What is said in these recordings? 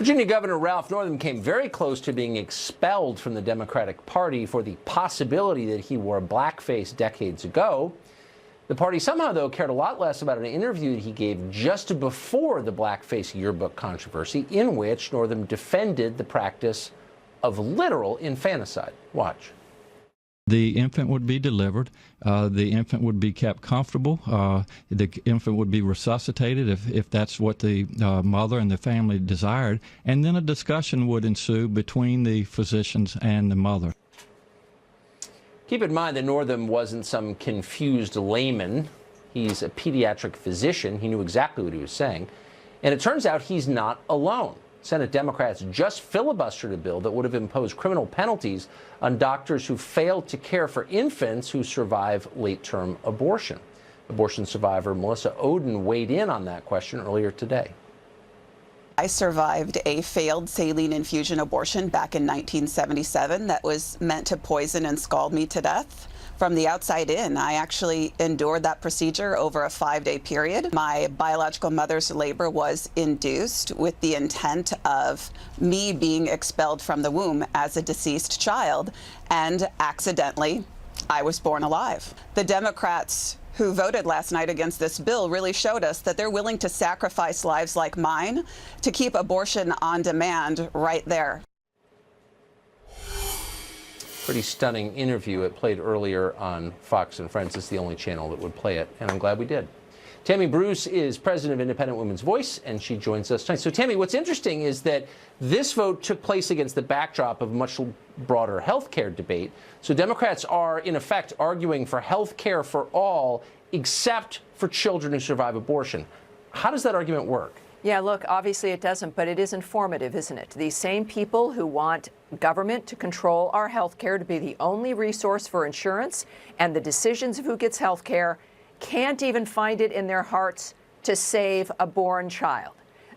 Virginia Governor Ralph Northam came very close to being expelled from the Democratic Party for the possibility that he wore blackface decades ago. The party somehow, though, cared a lot less about an interview that he gave just before the blackface yearbook controversy, in which Northam defended the practice of literal infanticide. Watch. The infant would be delivered. The infant would be kept comfortable. The infant would be resuscitated if that's what the mother and the family desired. And then a discussion would ensue between the physicians and the mother. Keep in mind that Northam wasn't some confused layman. He's a pediatric physician. He knew exactly what he was saying. And it turns out he's not alone. Senate Democrats just filibustered a bill that would have imposed criminal penalties on doctors who failed to care for infants who survive late-term abortion. Abortion survivor Melissa Oden weighed in on that question earlier today. I survived a failed saline infusion abortion back in 1977 that was meant to poison and scald me to death. From the outside in, I actually endured that procedure over a 5-day period. My biological mother's labor was induced with the intent of me being expelled from the womb as a deceased child, and accidentally, I was born alive. The Democrats who voted last night against this bill really showed us that they're willing to sacrifice lives like mine to keep abortion on demand right there. Pretty stunning interview. It played earlier on Fox and Friends. It's the only channel that would play it, and I'm glad we did. Tammy Bruce is president of Independent Women's Voice, and she joins us tonight. So, Tammy, what's interesting is that this vote took place against the backdrop of a much broader health care debate. So Democrats are, in effect, arguing for health care for all, except for children who survive abortion. How does that argument work? Yeah, look, obviously it doesn't, but it is informative, isn't it? These same people who want government to control our health care, to be the only resource for insurance and the decisions of who gets health care, can't even find it in their hearts to save a born child.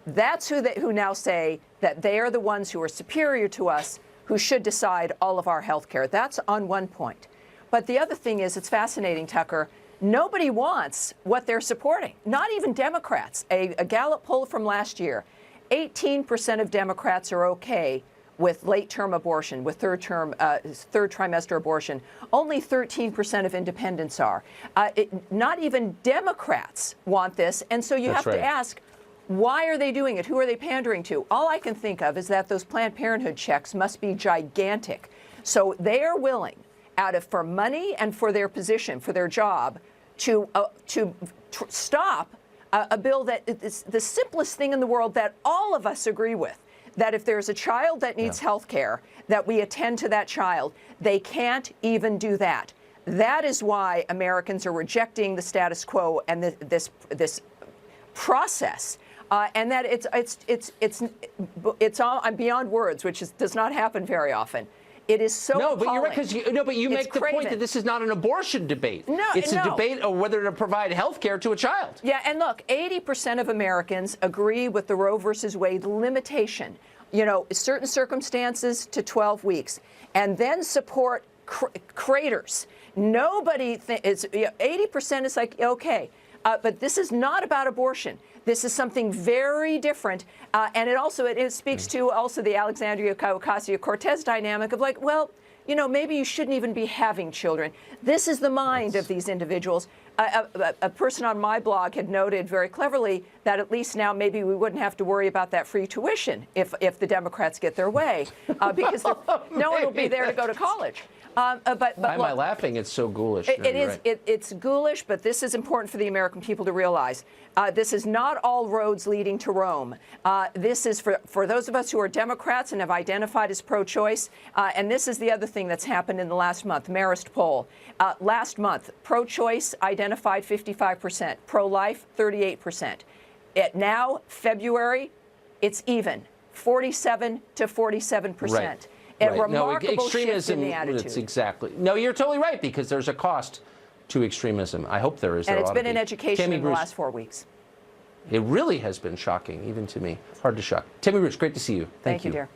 That's who now say that they are the ones who are superior to us, who should decide all of our health care. That's on one point. But the other thing is, it's fascinating, Tucker, nobody wants what they're supporting, not even Democrats. A Gallup poll from last year, 18% of Democrats are okay with late-term abortion, with third trimester abortion. Only 13% of independents are. Not even Democrats want this, and so you have to ask, why are they doing it? Who are they pandering to? All I can think of is that those Planned Parenthood checks must be gigantic. So they are willing, for money and for their position, for their job, to stop a bill that is the simplest thing in the world that all of us agree with. That if there's a child that needs health care, that we attend to that child. They can't even do that. That is why Americans are rejecting the status quo and this process, and that it's all beyond words, which does not happen very often. It is so No, but appalling. you're right, because you make the point that this is not an abortion debate. No, it's a debate of whether to provide health care to a child. Yeah, and look, 80% of Americans agree with the Roe versus Wade limitation, certain circumstances to 12 weeks, and then support craters. Nobody is 80% is like, okay, but this is not about abortion. This is something very different, and it speaks to also the Alexandria Ocasio-Cortez dynamic of like, well, maybe you shouldn't even be having children. This is the mind of these individuals. A person on my blog had noted very cleverly that at least now maybe we wouldn't have to worry about that free tuition if the Democrats get their way, because no one will be there to go to college. Why am I laughing? It's so ghoulish. It's ghoulish, but this is important for the American people to realize. This is not all roads leading to Rome. This is for those of us who are Democrats and have identified as pro-choice. And this is the other thing that's happened in the last month, Marist poll. Last month, pro-choice identified 55%, pro-life 38%. Now, February, it's even, 47 to 47%. Right. A remarkable shift in the attitude. It's exactly. No, you're totally right, because there's a cost to extremism. I hope there is. And it's been in education in the last 4 weeks. It really has been shocking, even to me. Hard to shock. Tammy Bruce, great to see you. Thank you, dear.